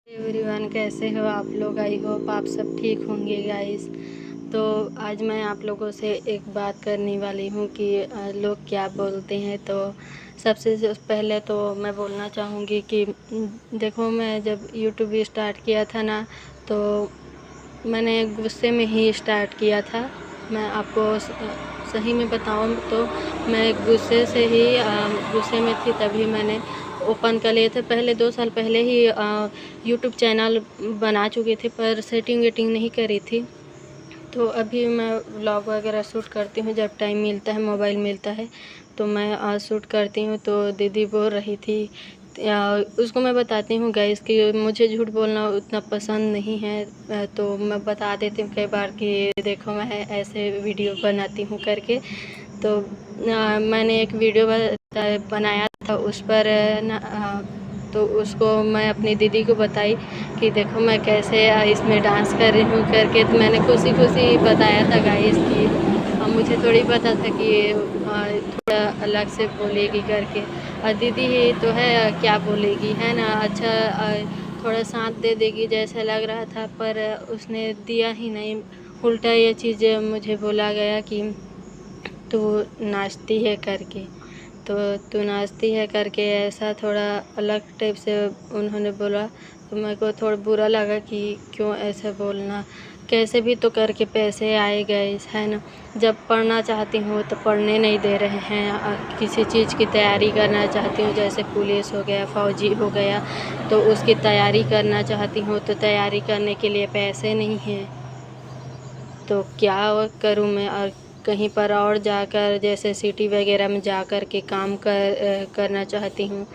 Everyone, कैसे हो आप लोग? आई होप आप सब ठीक होंगे गाइस। तो आज मैं आप लोगों से एक बात करने वाली हूँ कि लोग क्या बोलते हैं। तो सबसे पहले तो मैं बोलना चाहूँगी कि देखो, मैं जब यूट्यूब स्टार्ट किया था ना, तो मैंने गुस्से में ही स्टार्ट किया था। मैं आपको सही में बताऊँ तो मैं गुस्से में थी, तभी मैंने ओपन कर लिए थे। पहले 2 साल पहले ही यूट्यूब चैनल बना चुकी थी, पर सेटिंग वेटिंग नहीं करी थी। तो अभी मैं व्लॉग वगैरह शूट करती हूँ, जब टाइम मिलता है, मोबाइल मिलता है तो मैं शूट करती हूँ। तो दीदी बोल रही थी, उसको मैं बताती हूँ गाइस कि मुझे झूठ बोलना उतना पसंद नहीं है। तो मैं बता देती हूँ कई बार कि देखो मैं ऐसे वीडियो बनाती हूँ करके। तो मैंने एक वीडियो बनाया था उस पर तो उसको मैं अपनी दीदी को बताई कि देखो मैं कैसे इसमें डांस कर रही हूँ करके। तो मैंने खुशी खुशी बताया था गाइस कि मुझे थोड़ी पता था कि थोड़ा अलग से बोलेगी करके। और दीदी ही तो है, क्या बोलेगी, है ना। अच्छा, थोड़ा साथ दे देगी जैसा लग रहा था, पर उसने दिया ही नहीं। उल्टा ये चीज़ मुझे बोला गया कि तू नाचती है करके। तो तू नाचती है करके ऐसा थोड़ा अलग टाइप से उन्होंने बोला। तो मेरे को थोड़ा बुरा लगा कि क्यों ऐसे बोलना। कैसे भी तो करके पैसे आए गए, है ना। जब पढ़ना चाहती हूँ तो पढ़ने नहीं दे रहे हैं। किसी चीज़ की तैयारी करना चाहती हूँ, जैसे पुलिस हो गया, फौजी हो गया, तो उसकी तैयारी करना चाहती हूँ तो तैयारी करने के लिए पैसे नहीं हैं। तो क्या करूँ मैं? और कहीं पर और जाकर, जैसे सिटी वगैरह में जाकर के काम करना चाहती हूँ,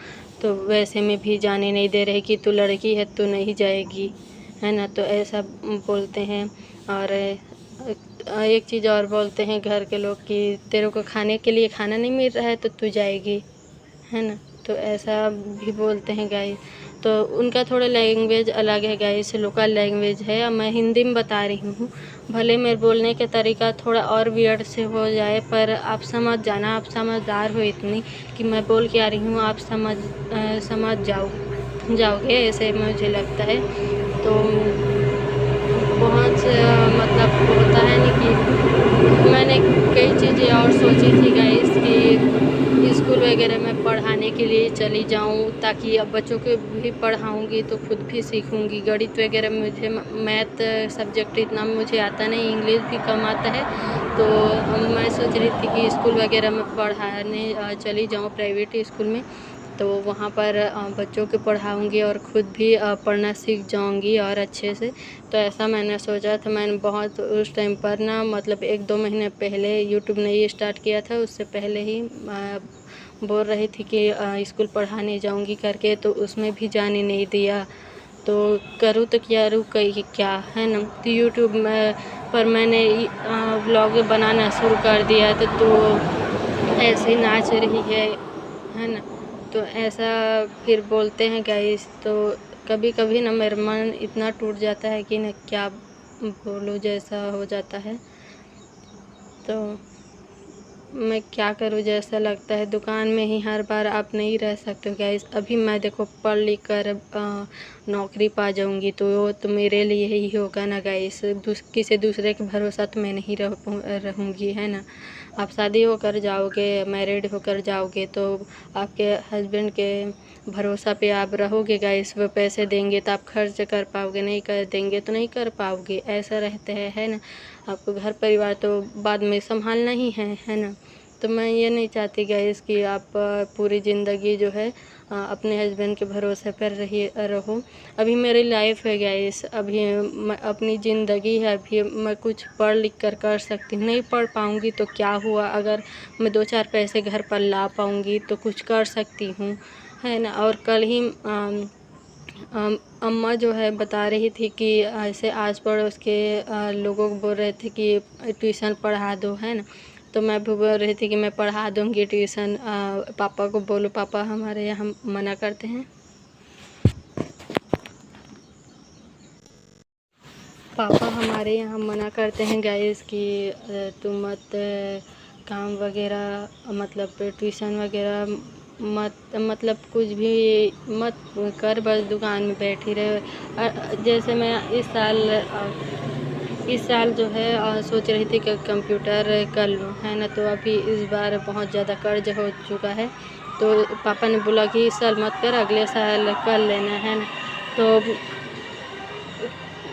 तो वैसे में भी जाने नहीं दे रहे कि तू लड़की है, तू नहीं जाएगी, है ना। तो ऐसा बोलते हैं। और एक चीज़ और बोलते हैं घर के लोग कि तेरे को खाने के लिए खाना नहीं मिल रहा है तो तू जाएगी, है ना। तो ऐसा भी बोलते हैं गाइस। तो उनका थोड़ा लैंग्वेज अलग है गाइस, लोकल लैंग्वेज है। और मैं हिंदी में बता रही हूँ, भले मेरे बोलने का तरीका थोड़ा और वियर्ड से हो जाए, पर आप समझ जाना। आप समझदार हो इतनी कि मैं बोल के आ रही हूँ, आप समझ जाओगे, ऐसे मुझे लगता है। तो बहुत से मतलब होता है ना कि मैंने कई चीज़ें और सोची थी गाइस कि स्कूल वगैरह में पढ़ाने के लिए चली जाऊं, ताकि अब बच्चों को भी पढ़ाऊंगी तो खुद भी सीखूंगी। गणित वगैरह मुझे, मैथ सब्जेक्ट इतना मुझे आता नहीं, इंग्लिश भी कम आता है। तो मैं सोच रही थी कि स्कूल वगैरह में पढ़ाने चली जाऊं, प्राइवेट स्कूल में। तो वहाँ पर बच्चों को पढ़ाऊँगी और ख़ुद भी पढ़ना सीख जाऊँगी और अच्छे से। तो ऐसा मैंने सोचा था। मैंने बहुत उस टाइम पर ना, मतलब 1-2 महीने पहले यूट्यूब नहीं स्टार्ट किया था, उससे पहले ही बोल रही थी कि स्कूल पढ़ाने जाऊँगी करके, तो उसमें भी जाने नहीं दिया। तो करूँ तो क्या क्या, है ना। तो यूट्यूब में पर मैंने व्लॉग बनाना शुरू कर दिया तो ऐसे ही नाच रही है ना। तो ऐसा फिर बोलते हैं गाइस। तो कभी कभी ना मेरा मन इतना टूट जाता है कि ना क्या बोलूँ, जैसा हो जाता है। तो मैं क्या करूँ, जैसा लगता है। दुकान में ही हर बार आप नहीं रह सकते हो गाइस। अभी मैं देखो पढ़ लिख कर नौकरी पा जाऊंगी तो वो तो मेरे लिए ही होगा ना गाइस। किसी दूसरे के भरोसा तो मैं नहीं रहूँगी, है ना। आप शादी होकर जाओगे, मैरिड होकर जाओगे, तो आपके हस्बैंड के भरोसा पे आप रहोगे गाइस। वो पैसे देंगे तो आप खर्च कर पाओगे, नहीं कर देंगे तो नहीं कर पाओगे। ऐसा रहता है ना। आपको घर परिवार तो बाद में संभालना ही है ना। तो मैं ये नहीं चाहती गाइस कि आप पूरी ज़िंदगी जो है अपने हस्बैंड के भरोसे पर रहो। अभी मेरी लाइफ है गाइस, अभी मैं अपनी ज़िंदगी है, अभी मैं कुछ पढ़ लिख कर सकती हूँ। नहीं पढ़ पाऊँगी तो क्या हुआ, अगर मैं 2-4 पैसे घर पर ला पाऊँगी तो कुछ कर सकती हूँ, है ना। और कल ही अम्मा जो है बता रही थी कि ऐसे आस पड़ोस के लोगों को बोल रहे थे कि ट्यूशन पढ़ा दो, है ना। तो मैं भी बोल रही थी कि मैं पढ़ा दूँगी ट्यूशन। पापा को बोलो, पापा हमारे यहाँ मना करते हैं। पापा हमारे यहाँ मना करते हैं गाइस कि तुम मत काम वगैरह, मतलब ट्यूशन वगैरह मत मतलब कुछ भी मत कर, बस दुकान में बैठी रहे। जैसे मैं इस साल जो है सोच रही थी कि कंप्यूटर कर लूँ, है ना। तो अभी इस बार बहुत ज़्यादा कर्ज हो चुका है, तो पापा ने बोला कि इस साल मत कर, अगले साल कर लेना, है ना। तो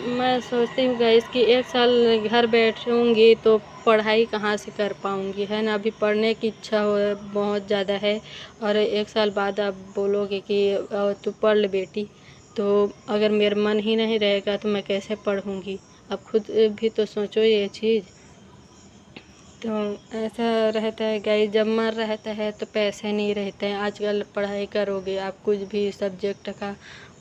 मैं सोचती हूँ गाइस कि एक साल घर बैठूँगी तो पढ़ाई कहाँ से कर पाऊँगी, है ना। अभी पढ़ने की इच्छा हो बहुत ज़्यादा है, और एक साल बाद आप बोलोगे कि तू पढ़ ले बेटी, तो अगर मेरा मन ही नहीं रहेगा तो मैं कैसे पढ़ूँगी। आप खुद भी तो सोचो ये चीज़। तो ऐसा रहता है गाइस, जब मन रहता है तो पैसे नहीं रहते हैं। आजकल पढ़ाई करोगे आप, कुछ भी सब्जेक्ट का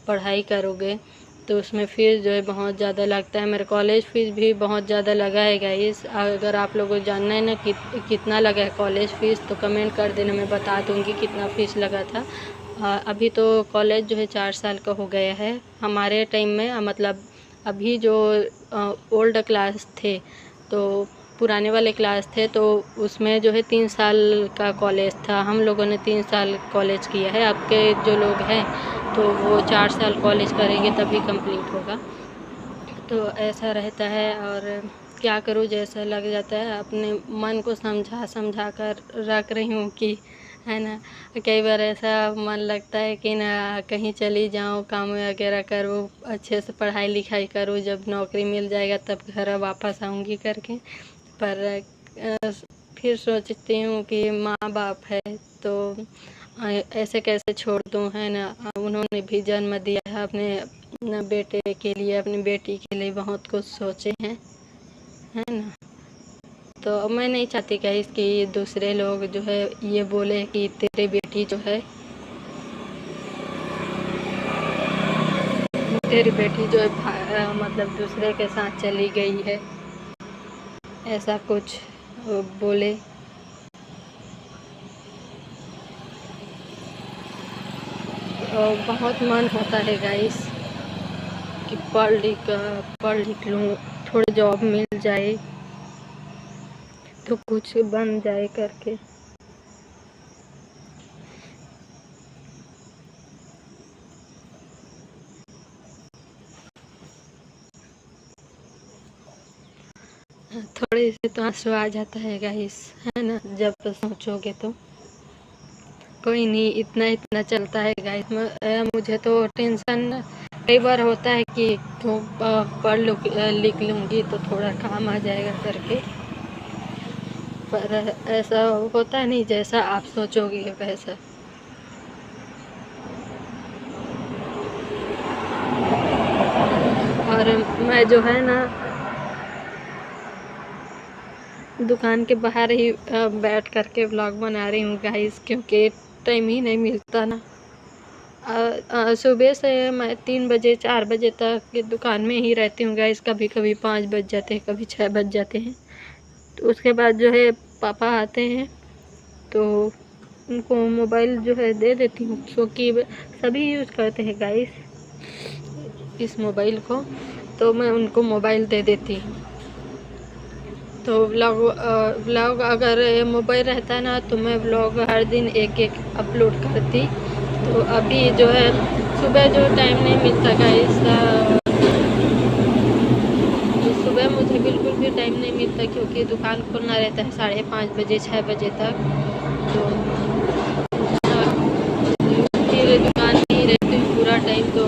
पढ़ाई करोगे तो उसमें फ़ीस जो है बहुत ज़्यादा लगता है। मेरा कॉलेज फ़ीस भी बहुत ज़्यादा लगा है गाइस। अगर आप लोगों को जानना है ना कितना लगा है कॉलेज फ़ीस, तो कमेंट कर देना, मैं बता दूँगी कितना फ़ीस लगा था। अभी तो कॉलेज जो है 4 साल का हो गया है हमारे टाइम में। मतलब अभी जो ओल्ड क्लास थे, तो पुराने वाले क्लास थे, तो उसमें जो है 3 साल का कॉलेज था। हम लोगों ने 3 साल कॉलेज किया है। अब के जो लोग हैं तो वो 4 साल कॉलेज करेंगे तभी कंप्लीट होगा। तो ऐसा रहता है, और क्या करूँ, जैसा लग जाता है। अपने मन को समझा कर रख रही हूँ कि, है ना। कई बार ऐसा मन लगता है कि ना कहीं चली जाऊँ, काम वगैरह करूँ, अच्छे से पढ़ाई लिखाई करूँ, जब नौकरी मिल जाएगा तब घर वापस आऊँगी करके। पर फिर सोचती हूँ कि माँ बाप है तो ऐसे कैसे छोड़ दूँ, है ना। उन्होंने भी जन्म दिया है अपने बेटे के लिए, अपनी बेटी के लिए बहुत कुछ सोचे हैं, है ना। तो मैं नहीं चाहती क्या इसकी दूसरे लोग जो है ये बोले कि तेरी बेटी जो है, तेरी बेटी जो है मतलब दूसरे के साथ चली गई है, ऐसा कुछ बोले। और बहुत मन होता है गाइस कि पढ़ लिख लूँ, थोड़ी जॉब मिल जाए तो कुछ बन जाए करके। थोड़ी सी तो आंसू आ जाता है गाइस, है ना, जब सोचोगे तो। कोई नहीं, इतना इतना चलता है गाइस। मुझे तो टेंशन कई बार होता है कि तो पढ़ लिख लूँगी तो थोड़ा काम आ जाएगा करके, पर ऐसा होता नहीं जैसा आप सोचोगे वैसा। और मैं जो है ना दुकान के बाहर ही बैठ करके व्लॉग बना रही हूँ गाइस, क्योंकि टाइम ही नहीं मिलता ना। सुबह से मैं 3 बजे 4 बजे तक दुकान में ही रहती हूँ गाइस। कभी कभी 5 बज जाते हैं, कभी 6 बज जाते हैं। तो उसके बाद जो है पापा आते हैं तो उनको मोबाइल जो है दे देती हूँ, क्योंकि सभी यूज़ करते हैं गाइस इस मोबाइल को, तो मैं उनको मोबाइल दे देती हूँ। तो व्लॉग अगर मोबाइल रहता ना तो मैं व्लॉग हर दिन एक एक अपलोड करती। तो अभी जो है सुबह जो टाइम नहीं मिलता गाइस, तो सुबह मुझे बिल्कुल भी टाइम नहीं मिलता, क्योंकि दुकान खोलना रहता है 5:30 बजे 6 बजे तक। तो फिर दुकान में ही रहती हूँ पूरा टाइम। तो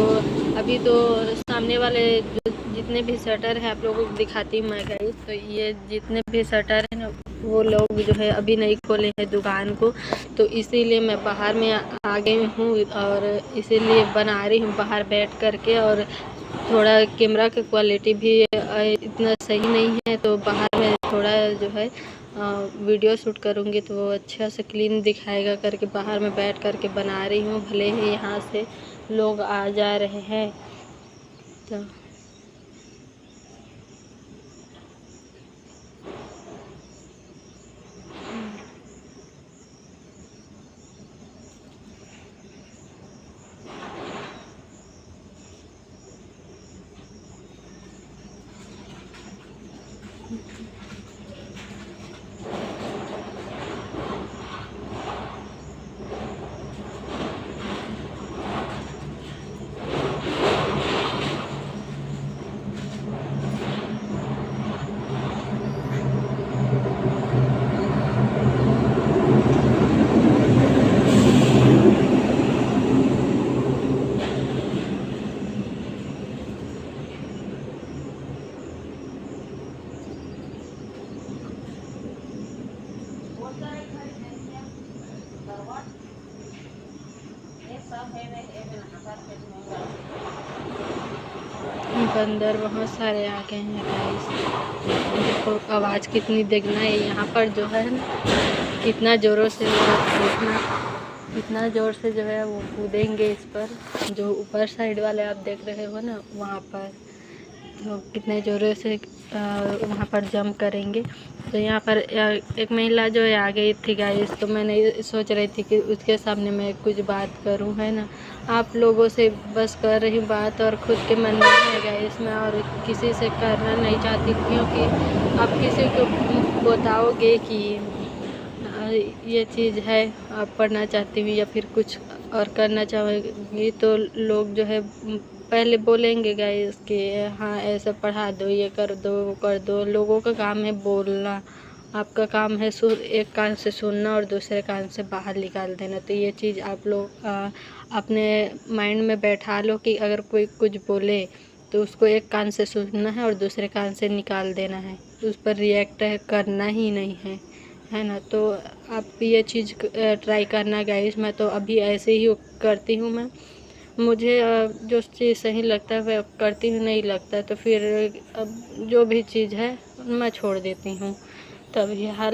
अभी तो सामने वाले जो जितने भी शटर है आप लोगों को दिखाती हूँ मैं गाइस। तो ये जितने भी शटर है ना, वो लोग जो है अभी नहीं खोले हैं दुकान को, तो इसीलिए मैं बाहर में आ गई हूँ, और इसीलिए बना रही हूँ बाहर बैठ करके। और थोड़ा कैमरा की क्वालिटी भी इतना सही नहीं है, तो बाहर में थोड़ा जो है वीडियो शूट करूँगी तो वो अच्छा से क्लीन दिखाएगा करके बाहर में बैठ करके बना रही हूँ। भले ही यहाँ से लोग आ जा रहे हैं तो। बंदर बहुत सारे आ गए हैं गाइस। देखो आवाज़ कितनी देखना है यहाँ पर जो है ना, कितना ज़ोरों से कितना ज़ोर से जो है वो कूदेंगे इस पर, जो ऊपर साइड वाले आप देख रहे हो ना वहाँ पर, तो कितने ज़ोरों से वहाँ पर जंप करेंगे। तो यहाँ पर एक महिला जो है आ गई थी गाइस, तो मैंने सोच रही थी कि उसके सामने मैं कुछ बात करूं, है ना। आप लोगों से बस कर रही बात और खुद के मन में है गाइस, मैं और किसी से करना नहीं चाहती, क्योंकि आप किसी को बताओगे कि ये चीज़ है, आप पढ़ना चाहती हूँ या फिर कुछ और करना चाहोगी, तो लोग जो है पहले बोलेंगे गाइस कि हाँ ऐसा पढ़ा दो, ये कर दो, वो कर दो। लोगों का काम है बोलना, आपका काम है एक कान से सुनना और दूसरे कान से बाहर निकाल देना। तो ये चीज़ आप लोग अपने माइंड में बैठा लो कि अगर कोई कुछ बोले तो उसको एक कान से सुनना है और दूसरे कान से निकाल देना है, उस पर रिएक्ट करना ही नहीं है ना। तो आप ये चीज़ ट्राई करना गाइस। मैं तो अभी ऐसे ही करती हूँ, मैं मुझे जो चीज़ सही लगता है वह करती हूँ, नहीं लगता तो फिर अब जो भी चीज़ है मैं छोड़ देती हूँ। तभी हाल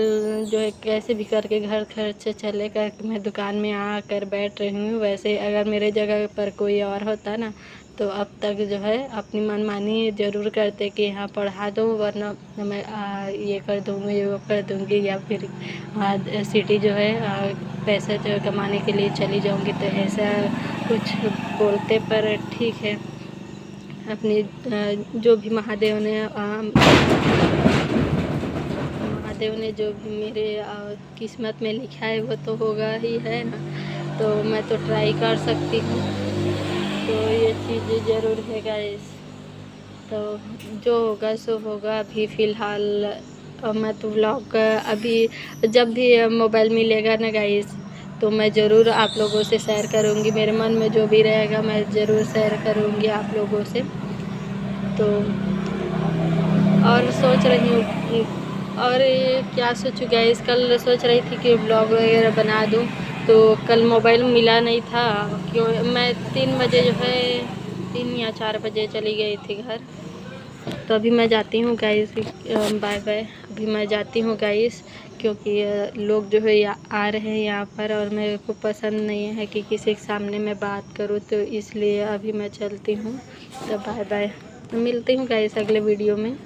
जो है कैसे भी करके घर खर्च चलेगा, मैं दुकान में आकर बैठ रही हूँ। वैसे अगर मेरे जगह पर कोई और होता ना, तो अब तक जो है अपनी मनमानी ज़रूर करते कि हाँ पढ़ा दो, वरना मैं ये कर दूँगी, वो कर दूँगी, या फिर सिटी जो है पैसा जो कमाने के लिए चली जाऊँगी। तो ऐसा कुछ बोलते, पर ठीक है, अपनी जो भी महादेव ने जो भी मेरे किस्मत में लिखा है वो तो होगा ही, है ना। तो मैं तो ट्राई कर सकती हूँ, तो ये चीज़ ज़रूर है गाइस। तो जो होगा सो होगा। अभी फ़िलहाल मैं तो व्लॉग अभी जब भी मोबाइल मिलेगा ना गाइस, तो मैं ज़रूर आप लोगों से शेयर करूँगी। मेरे मन में जो भी रहेगा मैं ज़रूर शेयर करूँगी आप लोगों से। तो और सोच रही हूँ, और ये क्या सोचूँ गाइस, कल सोच रही थी कि व्लॉग वगैरह बना दूँ, तो कल मोबाइल मिला नहीं था, क्यों मैं 3 बजे जो है 3 या 4 बजे चली गई थी घर। तो अभी मैं जाती हूँ गाइस, बाय बाय। अभी मैं जाती हूँ गाइस, क्योंकि लोग जो है आ रहे हैं यहाँ पर, और मेरे को पसंद नहीं है कि किसी के सामने मैं बात करूँ, तो इसलिए अभी मैं चलती हूँ। तो बाय बाय, मिलती हूँ गाइस अगले वीडियो में।